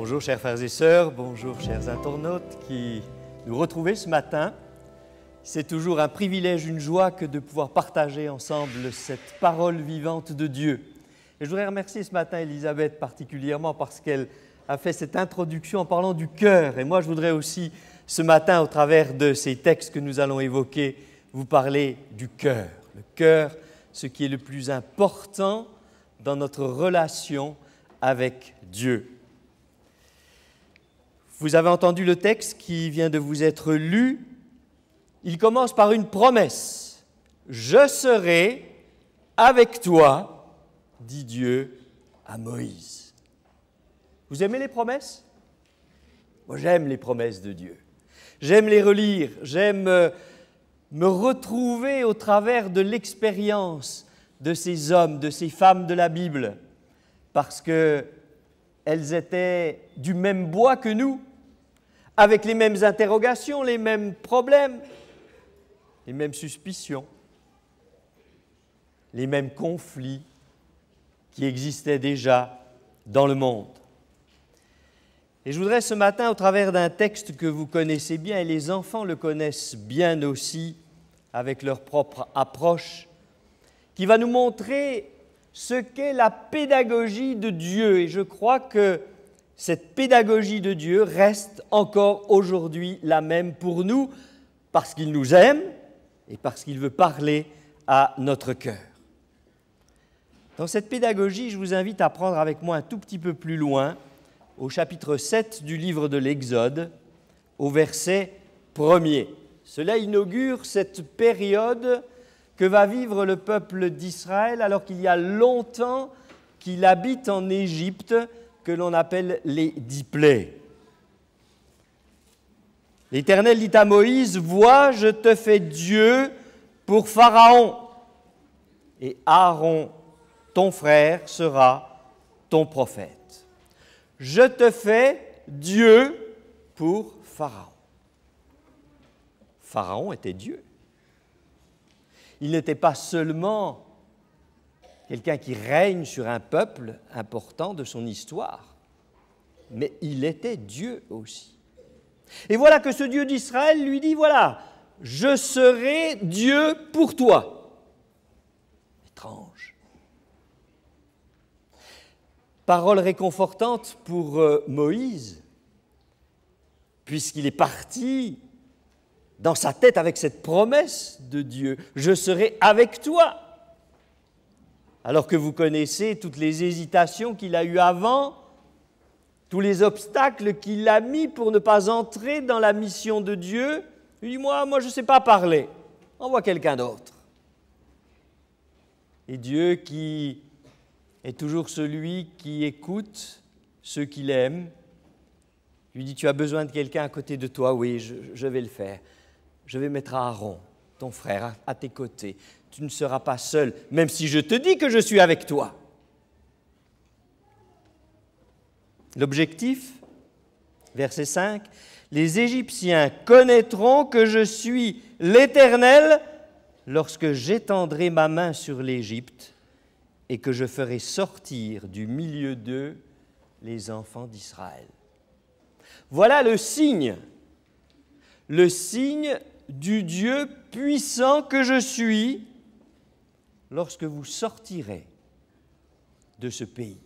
Bonjour chers frères et sœurs, bonjour chers internautes qui nous retrouvez ce matin. C'est toujours un privilège, une joie que de pouvoir partager ensemble cette parole vivante de Dieu. Et je voudrais remercier ce matin Elisabeth particulièrement parce qu'elle a fait cette introduction en parlant du cœur. Et moi je voudrais aussi ce matin, au travers de ces textes que nous allons évoquer, vous parler du cœur. Le cœur, ce qui est le plus important dans notre relation avec Dieu. Vous avez entendu le texte qui vient de vous être lu. Il commence par une promesse. « Je serai avec toi, dit Dieu à Moïse. » Vous aimez les promesses? Moi, j'aime les promesses de Dieu. J'aime les relire, j'aime me retrouver au travers de l'expérience de ces hommes, de ces femmes de la Bible, parce qu'elles étaient du même bois que nous, avec les mêmes interrogations, les mêmes problèmes, les mêmes suspicions, les mêmes conflits qui existaient déjà dans le monde. Et je voudrais ce matin, au travers d'un texte que vous connaissez bien, et les enfants le connaissent bien aussi, avec leur propre approche, qui va nous montrer ce qu'est la pédagogie de Dieu. Et je crois que cette pédagogie de Dieu reste encore aujourd'hui la même pour nous, parce qu'il nous aime et parce qu'il veut parler à notre cœur. Dans cette pédagogie, je vous invite à prendre avec moi un tout petit peu plus loin, au chapitre 7 du livre de l'Exode, au verset 1er. Cela inaugure cette période que va vivre le peuple d'Israël alors qu'il y a longtemps qu'il habite en Égypte, que l'on appelle les 10 plaies. L'Éternel dit à Moïse, « Vois, je te fais Dieu pour Pharaon, et Aaron, ton frère, sera ton prophète. » Je te fais Dieu pour Pharaon. Pharaon était Dieu. Il n'était pas seulement quelqu'un qui règne sur un peuple important de son histoire, mais il était Dieu aussi. Et voilà que ce Dieu d'Israël lui dit, voilà, je serai Dieu pour toi. Étrange. Parole réconfortante pour Moïse, puisqu'il est parti dans sa tête avec cette promesse de Dieu, « Je serai avec toi ». Alors que vous connaissez toutes les hésitations qu'il a eues avant, tous les obstacles qu'il a mis pour ne pas entrer dans la mission de Dieu, il dit, moi je ne sais pas parler, envoie quelqu'un d'autre. Et Dieu qui est toujours celui qui écoute ceux qu'il aime, lui dit, tu as besoin de quelqu'un à côté de toi, oui, je vais le faire. Je vais mettre Aaron, ton frère, à tes côtés. Tu ne seras pas seul, même si je te dis que je suis avec toi. L'objectif, verset 5, « Les Égyptiens connaîtront que je suis l'Éternel lorsque j'étendrai ma main sur l'Égypte et que je ferai sortir du milieu d'eux les enfants d'Israël. » Voilà le signe du Dieu puissant que je suis lorsque vous sortirez de ce pays.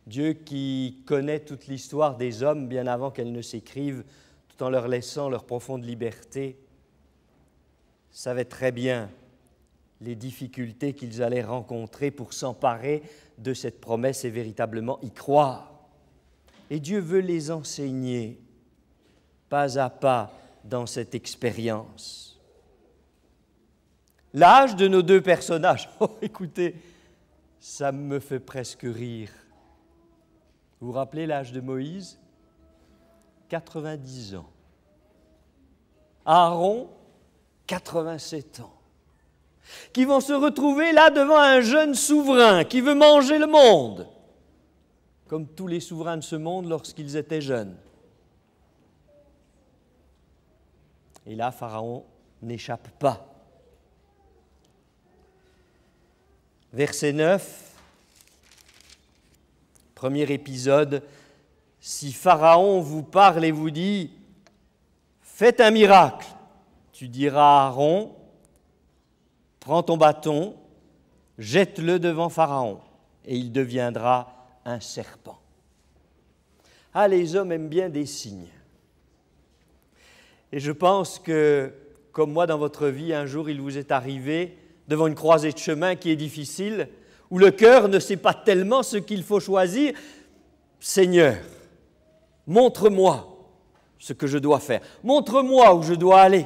Dieu qui connaît toute l'histoire des hommes bien avant qu'elles ne s'écrivent, tout en leur laissant leur profonde liberté, savait très bien les difficultés qu'ils allaient rencontrer pour s'emparer de cette promesse et véritablement y croire. Et Dieu veut les enseigner pas à pas dans cette expérience. L'âge de nos deux personnages, oh, écoutez, ça me fait presque rire. Vous vous rappelez l'âge de Moïse? 90 ans. Aaron, 87 ans. Qui vont se retrouver là devant un jeune souverain qui veut manger le monde, comme tous les souverains de ce monde lorsqu'ils étaient jeunes. Et là, Pharaon n'échappe pas. Verset 9, Premier épisode, si Pharaon vous parle et vous dit « Faites un miracle », tu diras à Aaron « Prends ton bâton, jette-le devant Pharaon, et il deviendra un serpent. » Ah, les hommes aiment bien des signes. Et je pense que, comme moi dans votre vie, un jour il vous est arrivé devant une croisée de chemin qui est difficile, où le cœur ne sait pas tellement ce qu'il faut choisir. Seigneur, montre-moi ce que je dois faire. Montre-moi où je dois aller.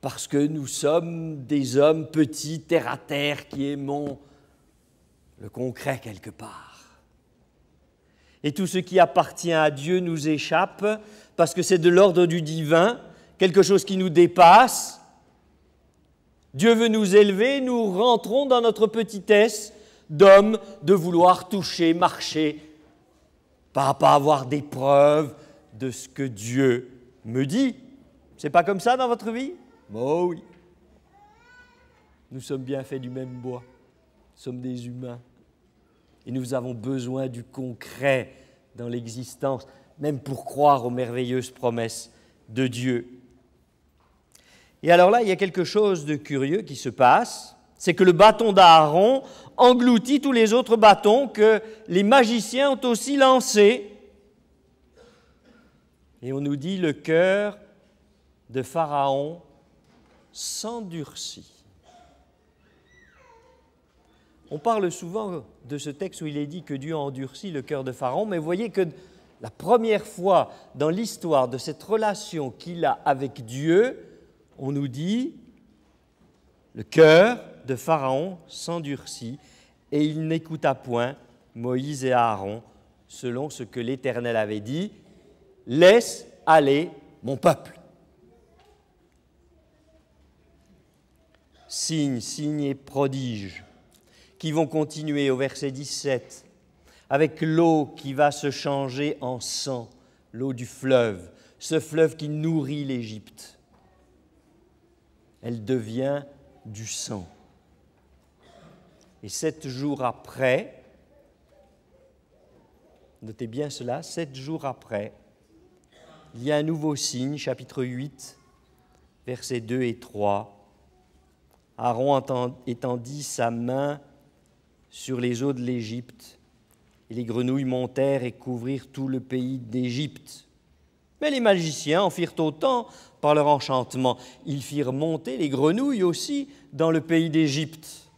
Parce que nous sommes des hommes petits, terre à terre, qui aimons le concret quelque part. Et tout ce qui appartient à Dieu nous échappe parce que c'est de l'ordre du divin, quelque chose qui nous dépasse. Dieu veut nous élever, nous rentrons dans notre petitesse d'homme de vouloir toucher, marcher, pas avoir des preuves de ce que Dieu me dit. C'est pas comme ça dans votre vie? Oh oui. Nous sommes bien faits du même bois. Nous sommes des humains. Et nous avons besoin du concret dans l'existence, même pour croire aux merveilleuses promesses de Dieu. Et alors là, il y a quelque chose de curieux qui se passe, c'est que le bâton d'Aaron engloutit tous les autres bâtons que les magiciens ont aussi lancés. Et on nous dit le cœur de Pharaon s'endurcit. On parle souvent de ce texte où il est dit que Dieu endurcit le cœur de Pharaon, mais vous voyez que la première fois dans l'histoire de cette relation qu'il a avec Dieu, on nous dit le cœur de Pharaon s'endurcit et il n'écouta point Moïse et Aaron selon ce que l'Éternel avait dit, « Laisse aller mon peuple ». Signes, signes et prodiges qui vont continuer au verset 17, avec l'eau qui va se changer en sang, l'eau du fleuve, ce fleuve qui nourrit l'Égypte. Elle devient du sang. Et 7 jours après, notez bien cela, 7 jours après, il y a un nouveau signe, chapitre 8, versets 2 et 3. Aaron étendit sa main sur les eaux de l'Égypte, et les grenouilles montèrent et couvrirent tout le pays d'Égypte. Mais les magiciens en firent autant par leur enchantement. Ils firent monter les grenouilles aussi dans le pays d'Égypte.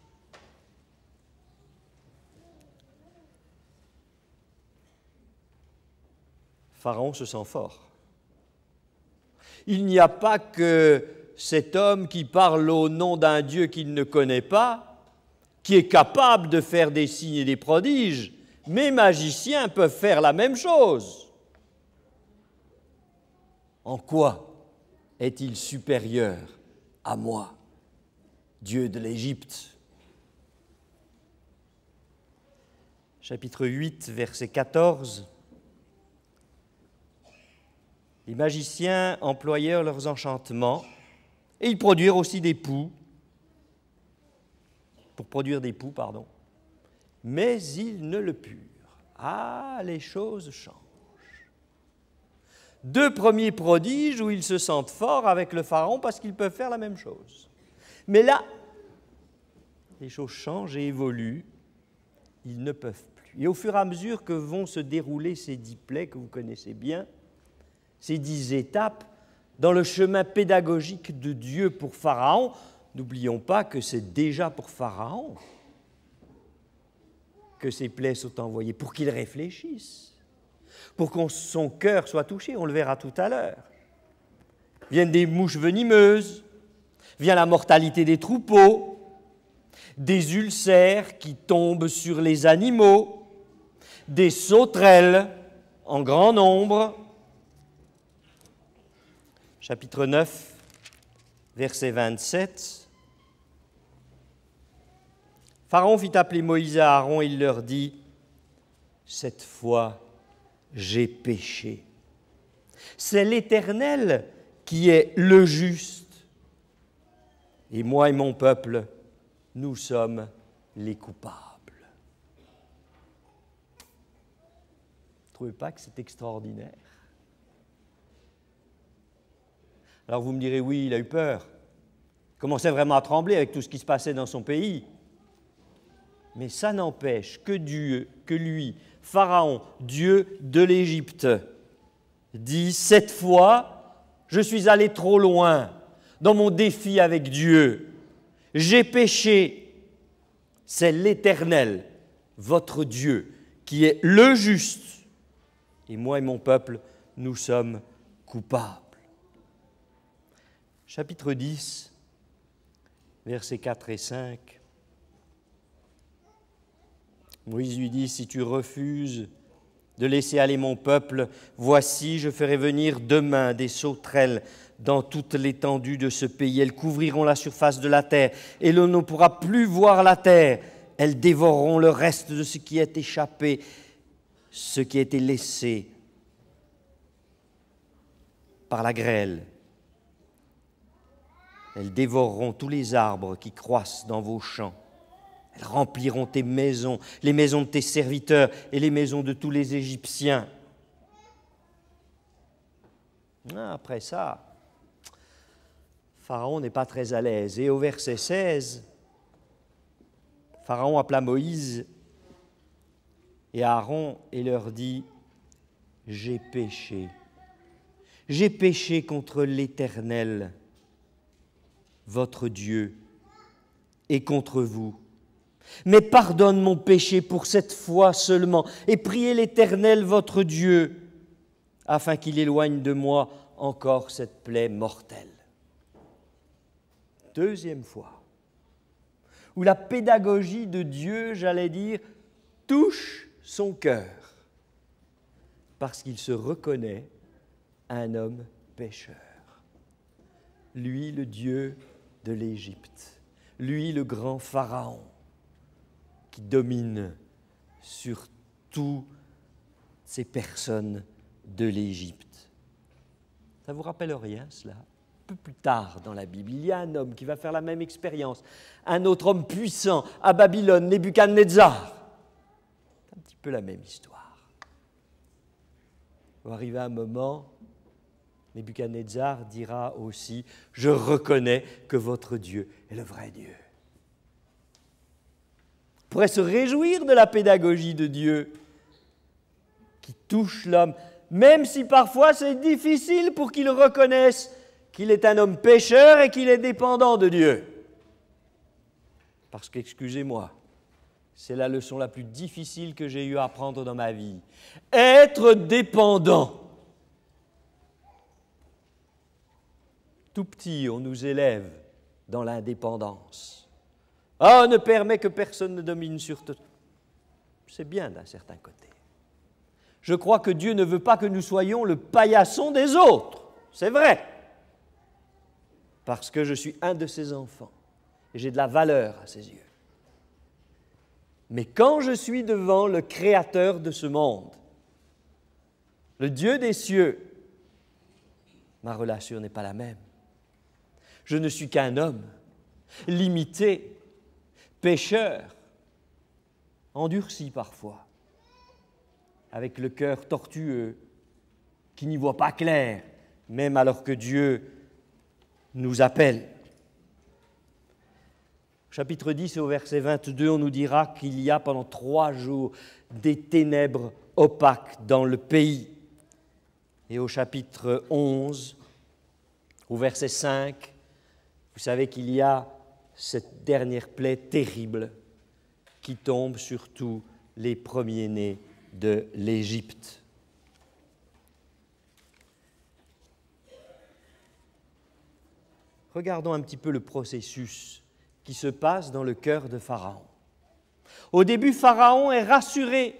Pharaon se sent fort. Il n'y a pas que cet homme qui parle au nom d'un Dieu qu'il ne connaît pas, qui est capable de faire des signes et des prodiges. Mes magiciens peuvent faire la même chose. En quoi est-il supérieur à moi, Dieu de l'Égypte? Chapitre 8, verset 14. Les magiciens employèrent leurs enchantements et ils produirent aussi des poux, mais ils ne le purent. Ah, les choses changent. 2 premiers prodiges où ils se sentent forts avec le Pharaon parce qu'ils peuvent faire la même chose. Mais là, les choses changent et évoluent. Ils ne peuvent plus. Et au fur et à mesure que vont se dérouler ces 10 plaies que vous connaissez bien, ces 10 étapes dans le chemin pédagogique de Dieu pour Pharaon, n'oublions pas que c'est déjà pour Pharaon que ces plaies sont envoyées, pour qu'il réfléchisse, pour que son cœur soit touché, on le verra tout à l'heure. Viennent des mouches venimeuses, vient la mortalité des troupeaux, des ulcères qui tombent sur les animaux, des sauterelles en grand nombre. Chapitre 9, verset 27. Pharaon fit appeler Moïse et Aaron et il leur dit « Cette fois, j'ai péché. C'est l'Éternel qui est le juste. Et moi et mon peuple, nous sommes les coupables. » trouvez pas que c'est extraordinaire? Alors vous me direz, oui, il a eu peur. Il commençait vraiment à trembler avec tout ce qui se passait dans son pays. Mais ça n'empêche que Dieu, que lui, Pharaon, Dieu de l'Égypte, dit, cette fois, je suis allé trop loin dans mon défi avec Dieu. J'ai péché. C'est l'Éternel, votre Dieu, qui est le juste. Et moi et mon peuple, nous sommes coupables. Chapitre 10, versets 4 et 5. Moïse lui dit, si tu refuses de laisser aller mon peuple, voici, je ferai venir demain des sauterelles dans toute l'étendue de ce pays. Elles couvriront la surface de la terre et l'on ne pourra plus voir la terre. Elles dévoreront le reste de ce qui est échappé, ce qui a été laissé par la grêle. Elles dévoreront tous les arbres qui croissent dans vos champs. Elles rempliront tes maisons, les maisons de tes serviteurs et les maisons de tous les Égyptiens. Après ça, Pharaon n'est pas très à l'aise. Et au verset 16, Pharaon appela Moïse et Aaron et leur dit, « J'ai péché. J'ai péché contre l'Éternel, votre Dieu, et contre vous. Mais pardonne mon péché pour cette fois seulement, et priez l'Éternel, votre Dieu, afin qu'il éloigne de moi encore cette plaie mortelle. » Deuxième fois, où la pédagogie de Dieu, j'allais dire, touche son cœur, parce qu'il se reconnaît un homme pécheur. Lui, le Dieu de l'Égypte, lui, le grand Pharaon, qui domine sur toutes ces personnes de l'Égypte. Ça ne vous rappelle rien, cela? Un peu plus tard dans la Bible, il y a un homme qui va faire la même expérience, un autre homme puissant à Babylone, Nebuchadnezzar. C'est un petit peu la même histoire. Il va arriver un moment, Nebuchadnezzar dira aussi, « Je reconnais que votre Dieu est le vrai Dieu. » On pourrait se réjouir de la pédagogie de Dieu qui touche l'homme, même si parfois c'est difficile pour qu'il reconnaisse qu'il est un homme pécheur et qu'il est dépendant de Dieu. Parce qu'excusez-moi, c'est la leçon la plus difficile que j'ai eu à apprendre dans ma vie. Être dépendant. Tout petit, on nous élève dans l'indépendance. Ah, ne permet que personne ne domine sur toi. C'est bien d'un certain côté. Je crois que Dieu ne veut pas que nous soyons le paillasson des autres. C'est vrai. Parce que je suis un de ses enfants et j'ai de la valeur à ses yeux. Mais quand je suis devant le Créateur de ce monde, le Dieu des cieux, ma relation n'est pas la même. Je ne suis qu'un homme, limité, pécheur, endurci parfois, avec le cœur tortueux, qui n'y voit pas clair, même alors que Dieu nous appelle. Au chapitre 10 et au verset 22, on nous dira qu'il y a pendant 3 jours des ténèbres opaques dans le pays. Et au chapitre 11, au verset 5, vous savez qu'il y a cette dernière plaie terrible qui tombe sur tous les premiers-nés de l'Égypte. Regardons un petit peu le processus qui se passe dans le cœur de Pharaon. Au début, Pharaon est rassuré.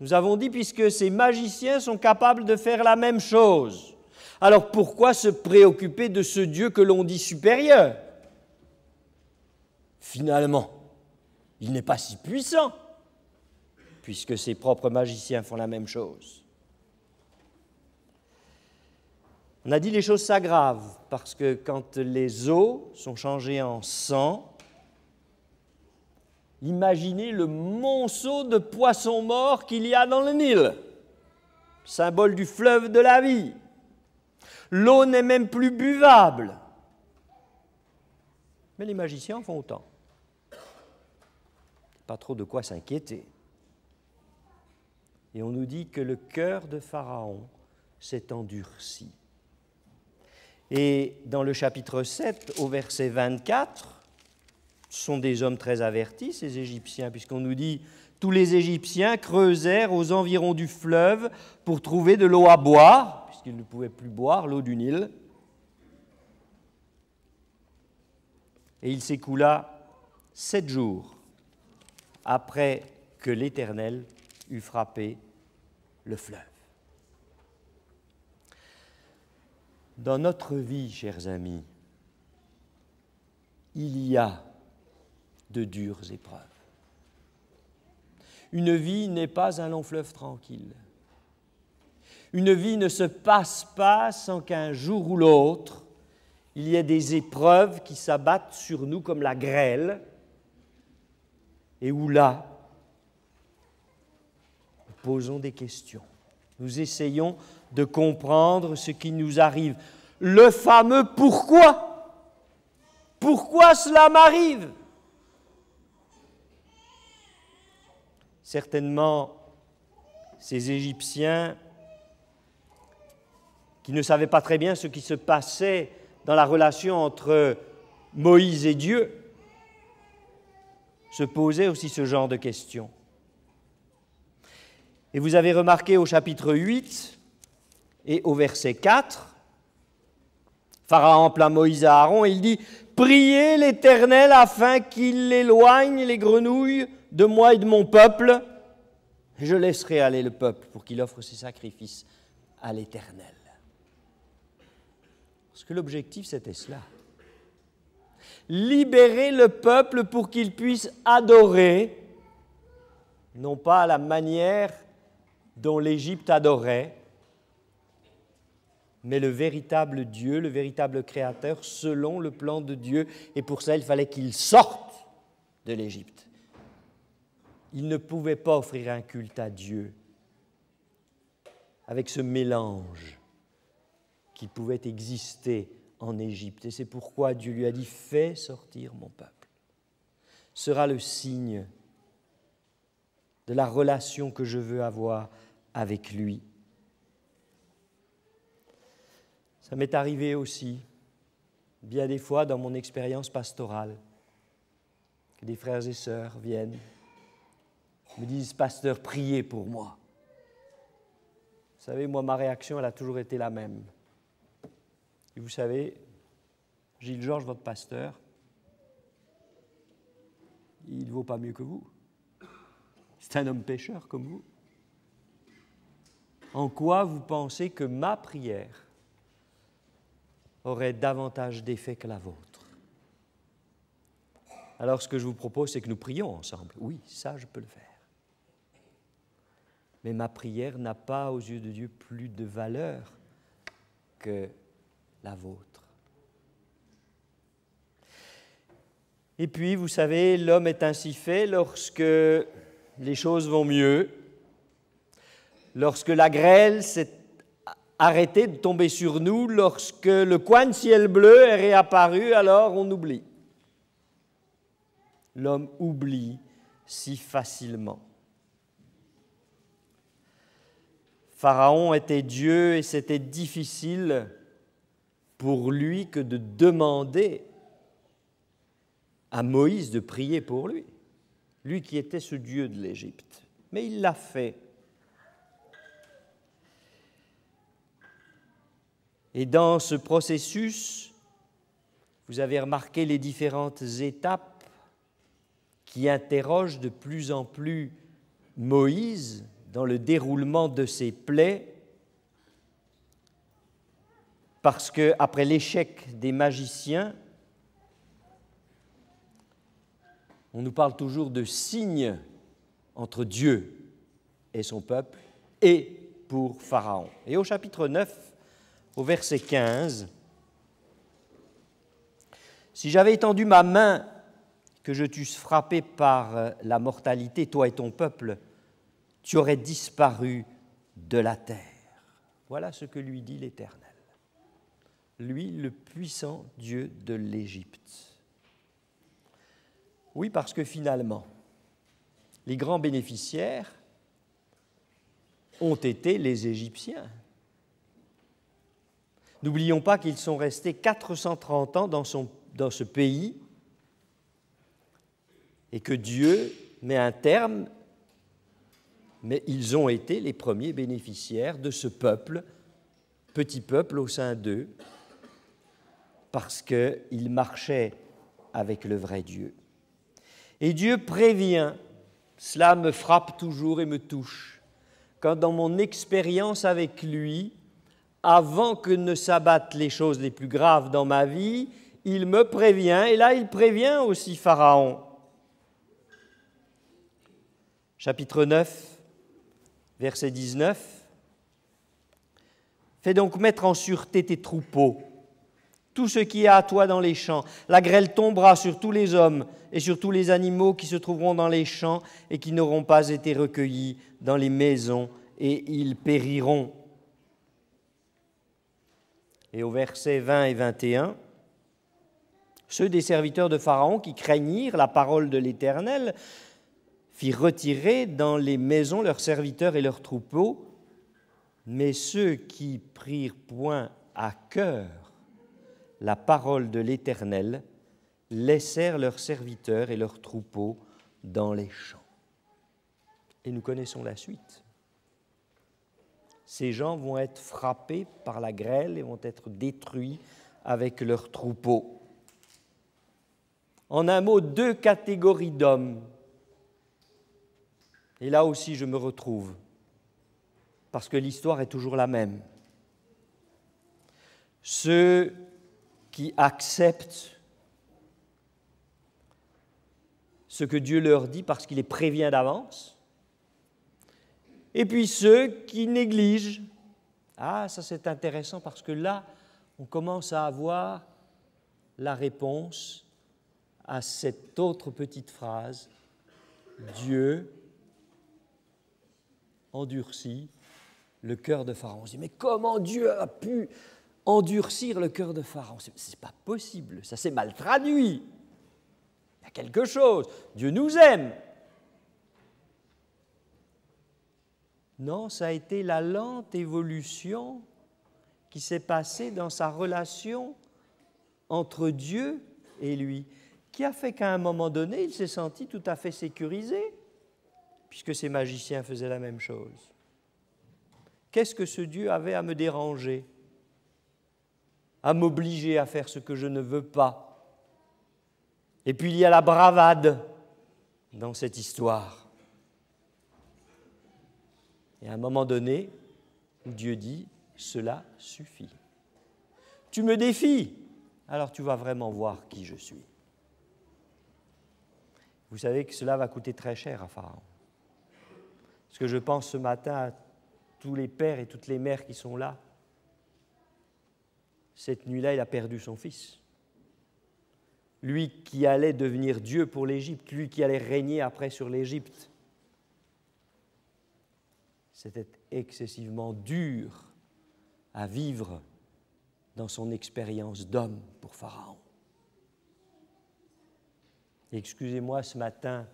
Nous avons dit, puisque ces magiciens sont capables de faire la même chose. Alors pourquoi se préoccuper de ce Dieu que l'on dit supérieur? Finalement, il n'est pas si puissant, puisque ses propres magiciens font la même chose. On a dit les choses s'aggravent, parce que quand les eaux sont changées en sang, imaginez le monceau de poissons morts qu'il y a dans le Nil. symbole du fleuve de la vie. L'eau n'est même plus buvable. Mais les magiciens font autant. Pas trop de quoi s'inquiéter. Et on nous dit que le cœur de Pharaon s'est endurci. Et dans le chapitre 7, au verset 24, ce sont des hommes très avertis, ces Égyptiens, puisqu'on nous dit « Tous les Égyptiens creusèrent aux environs du fleuve pour trouver de l'eau à boire, puisqu'ils ne pouvaient plus boire l'eau du Nil. Et il s'écoula 7 jours après que l'Éternel eut frappé le fleuve. » Dans notre vie, chers amis, il y a de dures épreuves. Une vie n'est pas un long fleuve tranquille. Une vie ne se passe pas sans qu'un jour ou l'autre, il y ait des épreuves qui s'abattent sur nous comme la grêle, et où là, nous posons des questions. Nous essayons de comprendre ce qui nous arrive. Le fameux « pourquoi » ? Pourquoi cela m'arrive ? Certainement, ces Égyptiens qui ne savaient pas très bien ce qui se passait dans la relation entre Moïse et Dieu, se posaient aussi ce genre de questions. Et vous avez remarqué au chapitre 8 et au verset 4, Pharaon appela Moïse et Aaron et il dit « Priez l'Éternel afin qu'il éloigne les grenouilles de moi et de mon peuple, et je laisserai aller le peuple pour qu'il offre ses sacrifices à l'Éternel. » Parce que l'objectif, c'était cela. Libérer le peuple pour qu'il puisse adorer, non pas à la manière dont l'Égypte adorait, mais le véritable Dieu, le véritable Créateur, selon le plan de Dieu. Et pour ça, il fallait qu'ils sortent de l'Égypte. Ils ne pouvaient pas offrir un culte à Dieu avec ce mélange qui pouvait exister en Égypte. Et c'est pourquoi Dieu lui a dit « Fais sortir mon peuple ». Ce sera le signe de la relation que je veux avoir avec lui. Ça m'est arrivé aussi, bien des fois dans mon expérience pastorale, que des frères et sœurs viennent, me disent « Pasteur, priez pour moi ». Vous savez, moi, ma réaction, elle a toujours été la même. Et vous savez, Gilles Georges, votre pasteur, il ne vaut pas mieux que vous. C'est un homme pécheur comme vous. En quoi vous pensez que ma prière aurait davantage d'effet que la vôtre? Alors, ce que je vous propose, c'est que nous prions ensemble. Oui, ça, je peux le faire. Mais ma prière n'a pas, aux yeux de Dieu, plus de valeur que la vôtre. Et puis, vous savez, l'homme est ainsi fait lorsque les choses vont mieux, lorsque la grêle s'est arrêtée de tomber sur nous, lorsque le coin de ciel bleu est réapparu, alors on oublie. L'homme oublie si facilement. Pharaon était Dieu et c'était difficile pour lui que de demander à Moïse de prier pour lui, lui qui était ce Dieu de l'Égypte. Mais il l'a fait. Et dans ce processus, vous avez remarqué les différentes étapes qui interrogent de plus en plus Moïse dans le déroulement de ses plaies, parce qu'après l'échec des magiciens, on nous parle toujours de signes entre Dieu et son peuple et pour Pharaon. Et au chapitre 9, au verset 15, « Si j'avais étendu ma main, que je t'eusse frappé par la mortalité, toi et ton peuple, tu aurais disparu de la terre. Voilà ce que lui dit l'Éternel. Lui, le puissant Dieu de l'Égypte. Oui, parce que finalement, les grands bénéficiaires ont été les Égyptiens. N'oublions pas qu'ils sont restés 430 ans dans ce pays et que Dieu met un terme, mais ils ont été les premiers bénéficiaires de ce peuple, petit peuple au sein d'eux, parce qu'ils marchaient avec le vrai Dieu. Et Dieu prévient, cela me frappe toujours et me touche, quand dans mon expérience avec lui, avant que ne s'abattent les choses les plus graves dans ma vie, il me prévient, et là il prévient aussi Pharaon. Chapitre 9, verset 19. « Fais donc mettre en sûreté tes troupeaux, tout ce qui est à toi dans les champs. La grêle tombera sur tous les hommes et sur tous les animaux qui se trouveront dans les champs et qui n'auront pas été recueillis dans les maisons, et ils périront. » Et au verset 20 et 21, ceux des serviteurs de Pharaon qui craignirent la parole de l'Éternel firent retirer dans les maisons leurs serviteurs et leurs troupeaux, mais ceux qui prirent point à cœur la parole de l'Éternel laissèrent leurs serviteurs et leurs troupeaux dans les champs. Et nous connaissons la suite. Ces gens vont être frappés par la grêle et vont être détruits avec leurs troupeaux. En un mot, 2 catégories d'hommes. Et là aussi, je me retrouve, parce que l'histoire est toujours la même. Ceux qui acceptent ce que Dieu leur dit parce qu'il les prévient d'avance, et puis ceux qui négligent. Ah, ça c'est intéressant parce que là, on commence à avoir la réponse à cette autre petite phrase. Dieu endurcit le cœur de Pharaon. On se dit, mais comment Dieu a pu endurcir le cœur de Pharaon? C'est pas possible, ça s'est mal traduit. Il y a quelque chose, Dieu nous aime. Non, ça a été la lente évolution qui s'est passée dans sa relation entre Dieu et lui, qui a fait qu'à un moment donné, il s'est senti tout à fait sécurisé, puisque ces magiciens faisaient la même chose. Qu'est-ce que ce Dieu avait à me déranger, à m'obliger à faire ce que je ne veux pas? Et puis il y a la bravade dans cette histoire. Et à un moment donné, Dieu dit, cela suffit. Tu me défies, alors tu vas vraiment voir qui je suis. Vous savez que cela va coûter très cher à Pharaon. Parce que je pense ce matin à tous les pères et toutes les mères qui sont là. Cette nuit-là, il a perdu son fils. Lui qui allait devenir Dieu pour l'Égypte, lui qui allait régner après sur l'Égypte. C'était excessivement dur à vivre dans son expérience d'homme pour Pharaon. Excusez-moi ce matin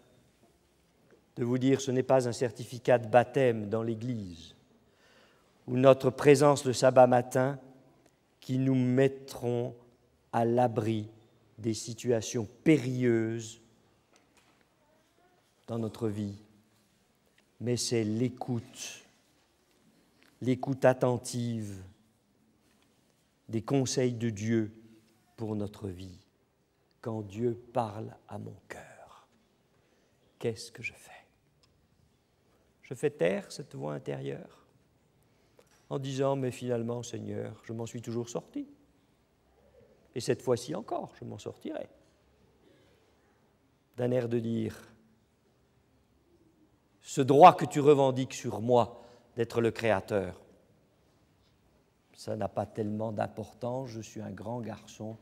de vous dire, ce n'est pas un certificat de baptême dans l'Église ou notre présence le sabbat matin qui nous mettront à l'abri des situations périlleuses dans notre vie, mais c'est l'écoute attentive des conseils de Dieu pour notre vie. Quand Dieu parle à mon cœur, qu'est-ce que je fais? Je fais taire cette voix intérieure en disant, mais finalement, Seigneur, je m'en suis toujours sorti. Et cette fois-ci encore, je m'en sortirai. D'un air de dire, ce droit que tu revendiques sur moi d'être le Créateur, ça n'a pas tellement d'importance, je suis un grand garçon,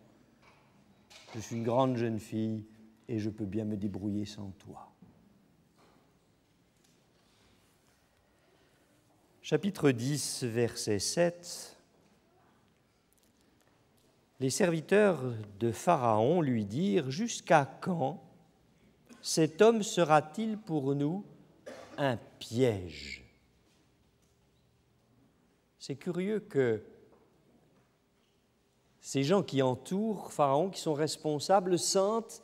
je suis une grande jeune fille et je peux bien me débrouiller sans toi. chapitre 10, verset 7. Les serviteurs de Pharaon lui dirent « Jusqu'à quand cet homme sera-t-il pour nous un piège ?» C'est curieux que ces gens qui entourent Pharaon, qui sont responsables, sentent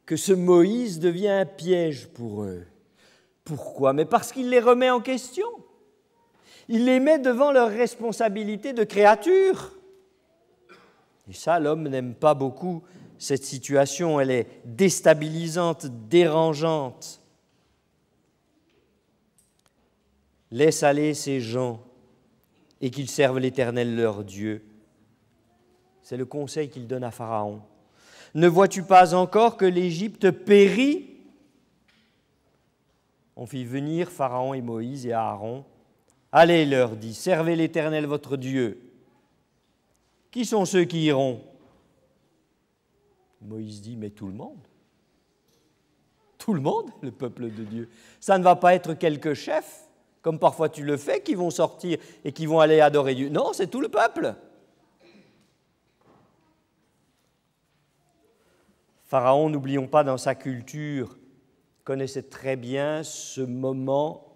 que ce Moïse devient un piège pour eux. Pourquoi? Mais parce qu'il les remet en question. Il les met devant leur responsabilité de créature. Et ça, l'homme n'aime pas beaucoup cette situation. Elle est déstabilisante, dérangeante. Laisse aller ces gens et qu'ils servent l'Éternel leur Dieu. C'est le conseil qu'il donne à Pharaon. Ne vois-tu pas encore que l'Égypte périt? On fit venir Pharaon et Moïse et Aaron. Allez, leur dit, servez l'Éternel votre Dieu. Qui sont ceux qui iront? Moïse dit, mais tout le monde. Tout le monde, le peuple de Dieu. Ça ne va pas être quelques chefs, comme parfois tu le fais, qui vont sortir et qui vont aller adorer Dieu. Non, c'est tout le peuple. Pharaon, n'oublions pas, dans sa culture, connaissait très bien ce moment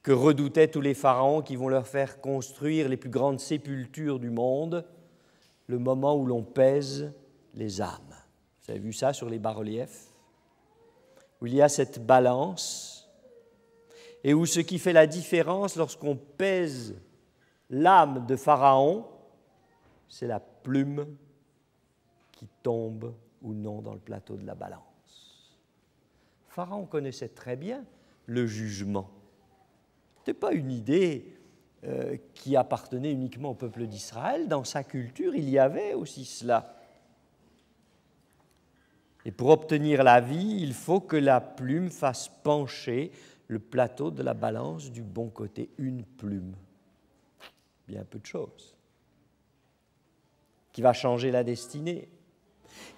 que redoutaient tous les pharaons qui vont leur faire construire les plus grandes sépultures du monde, le moment où l'on pèse les âmes. Vous avez vu ça sur les bas-reliefs? Où il y a cette balance et où ce qui fait la différence lorsqu'on pèse l'âme de Pharaon, c'est la plume qui tombe ou non dans le plateau de la balance. Pharaon connaissait très bien le jugement. Ce n'était pas une idée qui appartenait uniquement au peuple d'Israël. Dans sa culture, il y avait aussi cela. Et pour obtenir la vie, il faut que la plume fasse pencher le plateau de la balance du bon côté. Une plume, bien peu de choses, qui va changer la destinée.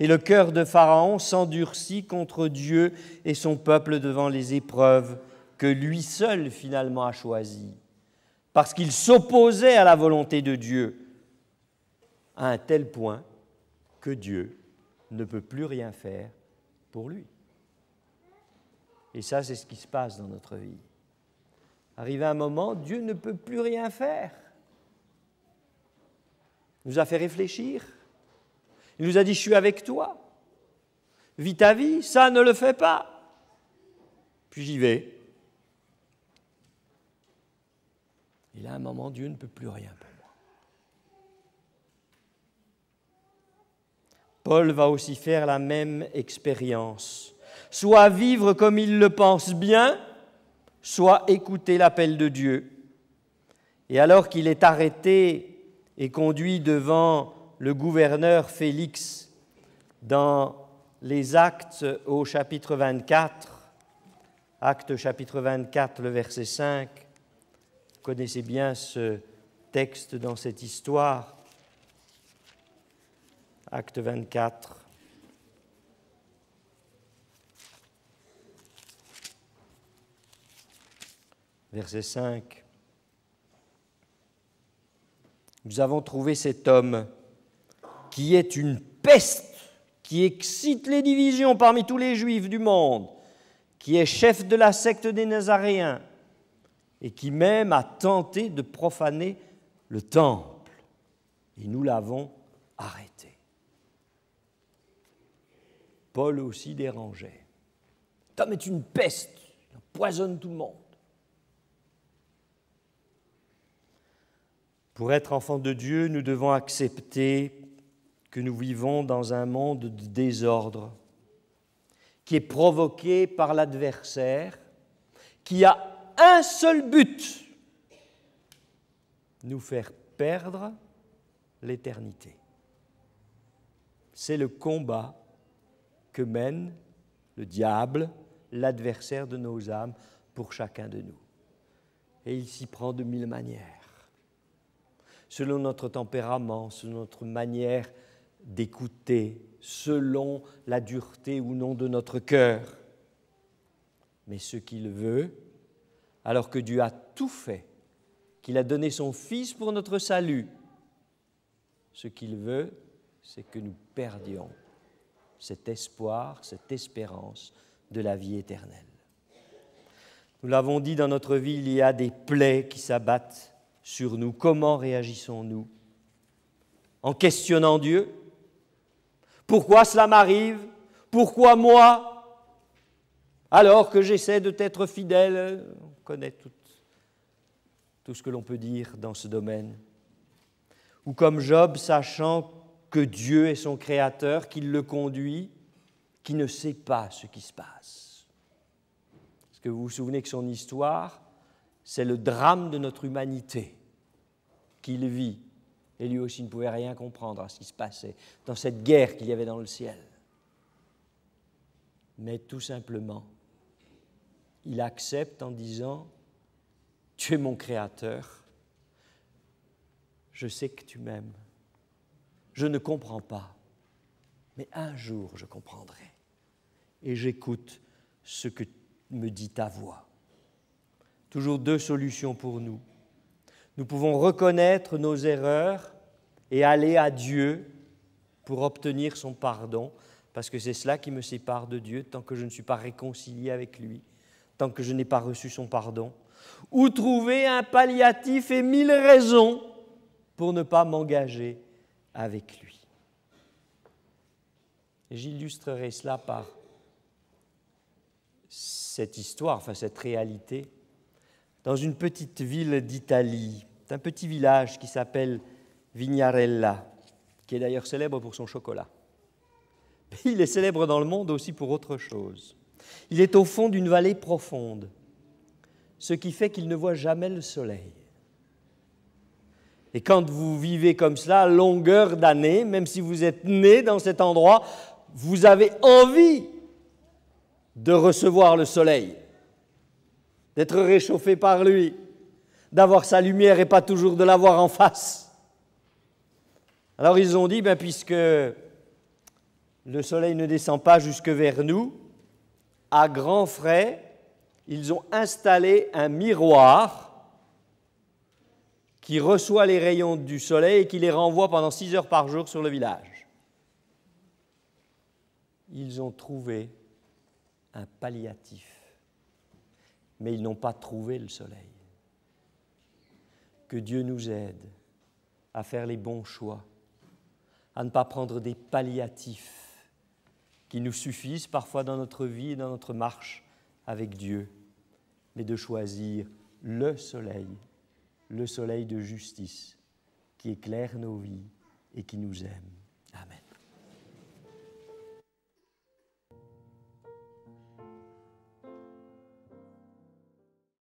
Et le cœur de Pharaon s'endurcit contre Dieu et son peuple devant les épreuves que lui seul finalement a choisies, parce qu'il s'opposait à la volonté de Dieu à un tel point que Dieu ne peut plus rien faire pour lui. Et ça, c'est ce qui se passe dans notre vie. Arrivé un moment, Dieu ne peut plus rien faire. Il nous a fait réfléchir. Il nous a dit, je suis avec toi. Vis ta vie, ça ne le fait pas. Puis j'y vais. Et là, à un moment, Dieu ne peut plus rien pour moi. Paul va aussi faire la même expérience. Soit vivre comme il le pense bien, soit écouter l'appel de Dieu. Et alors qu'il est arrêté et conduit devant le gouverneur Félix dans les Actes au chapitre 24, Actes chapitre 24, le verset 5, vous connaissez bien ce texte dans cette histoire, Acte 24. Verset 5. Nous avons trouvé cet homme qui est une peste, qui excite les divisions parmi tous les Juifs du monde, qui est chef de la secte des Nazaréens et qui même a tenté de profaner le temple. Et nous l'avons arrêté. Paul aussi dérangeait. Cet homme est une peste, il empoisonne tout le monde. Pour être enfants de Dieu, nous devons accepter que nous vivons dans un monde de désordre qui est provoqué par l'adversaire, qui a un seul but, nous faire perdre l'éternité. C'est le combat que mène le diable, l'adversaire de nos âmes, pour chacun de nous. Et il s'y prend de mille manières, selon notre tempérament, selon notre manière d'écouter, selon la dureté ou non de notre cœur. Mais ce qu'il veut, alors que Dieu a tout fait, qu'il a donné son Fils pour notre salut. Ce qu'il veut, c'est que nous perdions cet espoir, cette espérance de la vie éternelle. Nous l'avons dit, dans notre vie, il y a des plaies qui s'abattent sur nous. Comment réagissons-nous? En questionnant Dieu? Pourquoi cela m'arrive? Pourquoi moi? Alors que j'essaie de t'être fidèle. On connaît tout ce que l'on peut dire dans ce domaine. Ou comme Job, sachant que Dieu est son créateur, qu'il le conduit, qui ne sait pas ce qui se passe. Est-ce que vous vous souvenez que son histoire, c'est le drame de notre humanité qu'il vit, et lui aussi ne pouvait rien comprendre à ce qui se passait dans cette guerre qu'il y avait dans le ciel. Mais tout simplement, il accepte en disant « Tu es mon créateur, je sais que tu m'aimes, je ne comprends pas, mais un jour je comprendrai et j'écoute ce que me dit ta voix. » Toujours deux solutions pour nous. Nous pouvons reconnaître nos erreurs et aller à Dieu pour obtenir son pardon, parce que c'est cela qui me sépare de Dieu tant que je ne suis pas réconcilié avec lui, tant que je n'ai pas reçu son pardon. Ou trouver un palliatif et 1000 raisons pour ne pas m'engager avec lui. Et j'illustrerai cela par cette histoire, cette réalité, dans une petite ville d'Italie, un petit village qui s'appelle Vignarella, qui est d'ailleurs célèbre pour son chocolat. Il est célèbre dans le monde aussi pour autre chose. Il est au fond d'une vallée profonde, ce qui fait qu'il ne voit jamais le soleil. Et quand vous vivez comme cela, à longueur d'année, même si vous êtes né dans cet endroit, vous avez envie de recevoir le soleil, d'être réchauffé par lui, d'avoir sa lumière et pas toujours de l'avoir en face. Alors ils ont dit, puisque le soleil ne descend pas jusque vers nous, à grands frais, ils ont installé un miroir qui reçoit les rayons du soleil et qui les renvoie pendant 6 heures par jour sur le village. Ils ont trouvé un palliatif, mais ils n'ont pas trouvé le soleil. Que Dieu nous aide à faire les bons choix, à ne pas prendre des palliatifs qui nous suffisent parfois dans notre vie et dans notre marche avec Dieu, mais de choisir le soleil de justice qui éclaire nos vies et qui nous aime. Amen.